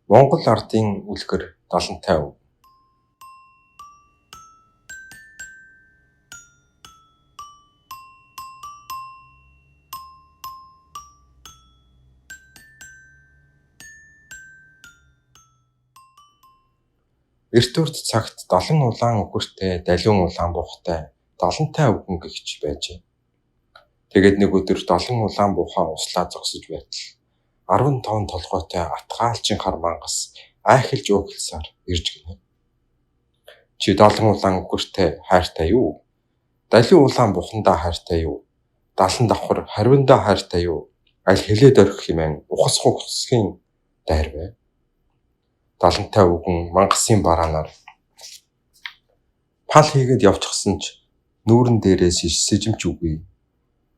Монгол ардын үлгэр далантай өв. Эрт урд цагт далан улаан үхэртэй, далиун улаан буухтай, далантай өвгөн гэгч байжээ. Тэгээд нэг өдөр далан улаан буухаа услаа зогсож байтал 15 толгойтой атгаалчин хар мангас айхэлж өөхөлсаар ирж гинэ. Чи далан улаан үхэртэй хайртай юу? Далиун улаан буухандаа хайртай юу? Далан давхар харвиндаа хайртай юу? Аль хэлээд орхих хэмээн ухасхийн дайр бай. Далантай өвгөн мангасын бараанаар пал хийгээд явчихсан ч нүүрэн дээрээс сэжимч үгүй.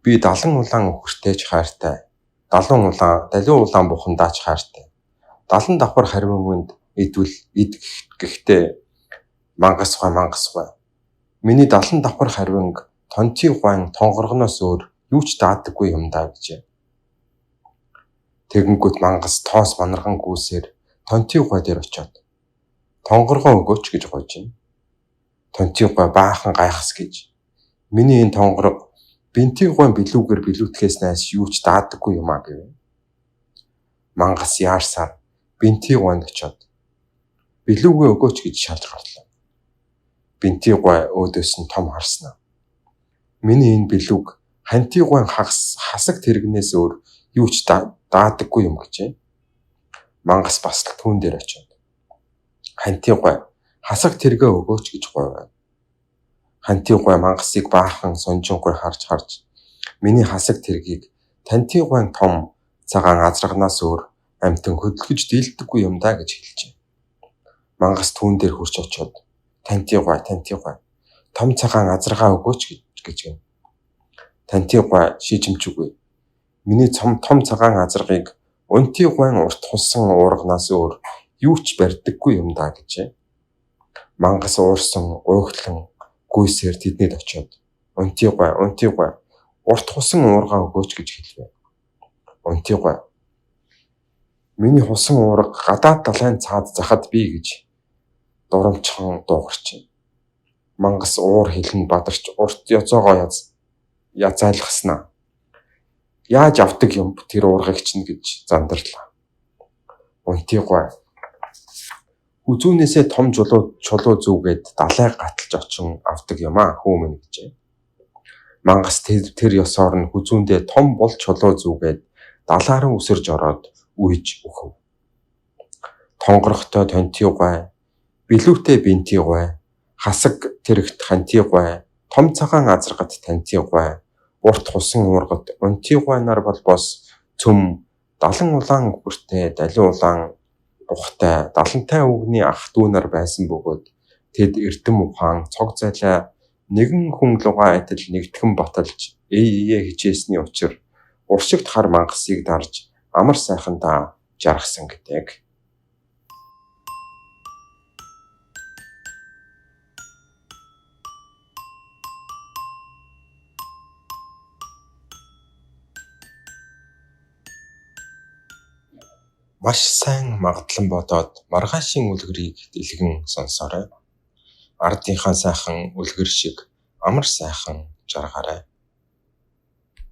Би далан улаан үхэртэй ч хайртай. Далиун улаан буухандаа ч хайртай. Далан давхар харвинд идвэл гэхдээ мангасгай. Миний далан давхар харвинг тонтын гуайн тонгоргоноос өөр юу ч даадаггүй юм даа гэжээ. Тэгэнгүүт мангас тоос манарган гүйсээр тонтын гуай дээр очиод тонгоргоо өгөөч гэж гуйж байна. Тонтын гуай баахан гайхас гэж. Миний энэ тонгорго бинтийн гуайн билүүгээр билүүтгэхээс найс юу ч даадаггүй юм аа гэв. Мангас яарсаар бинтийн гуайнд очиод билүүгээ өгөөч гэж шалж гарлаа. Бинтийн гуай өөдөөс нь том харснаа. Миний энэ билүүг хантийн гуайн хасаг тэрэгнээс өөр юу ч даадаггүй юм гэжээ. Мангас бас л түүн дээр очиод хантийн гуай хасаг тэргээ өгөөч гэж гуйв. Хантийн гуай мангасыг баахан сонжингүй харж миний хасаг тэргийг тантийн гуайн том цагаан азрагнаас өөр амтэн хөдөлгөж дийлдэггүй юм даа гэж хэлжээ. Мангас түүн дээр хурч очиод тантийн гуай том цагаан азрагаа өгөөч гэж гэнэ. Тантийн гуай шижимчгүй. Миний том цагаан азрагыг унтын гуайн урт хулсан уурганаас өөр юу ч барьдаггүй юм даа гэжээ. Мангас уурсан уйхлан гүйсээр тэднийд очиод унтын гуай урт хусан уургаа өгөөч гэж хэлвэ. Унтын гуай миний хусан уурга гадаад далайн цаад захад би гэж дурамчхан дуугарч. Мангас уур хилэн бадарч урт ёцоогоо язайлгаснаа. Яаж авдаг юм тэр уургыг чинь гэж зандарлаа. Унтын гуай үзүүнээсээ том чулуу зүүгээд далайг гаталж очин авдаг юм аа хөөмөн гэжээ. Мангас тэр ёсоор нь хүзүүндээ том бол чулуу зүүгээд далаараа үсэрж ороод үйж өөхөв. Тонгорхтой тонтын гуай, билүүтэй бинтийн гуай, хасаг тэрэгт хантийн гуай, том цагаан азаргат тантийн гуай, урт хусан уургад унтын гуйнаар болбоос цөм далан улаан үхэртэй, далиун улаан ухтай, далантай өвгний ах дүүнар байсан бөгөөд тэд эрдэм ухаан цог зайлаа нэгэн хүн лугаа адил нэгтгэн баталж хичээсний учир уршигт хар мангасыг дарж амар сайхандаа жаргасан гэдэг. Маш сайн магадлан бодоод маргаашийн үлгэрийг дэлгэн сонсоорой. Ардынхаа сайхан үлгэр шиг амар сайхан жаргаарай.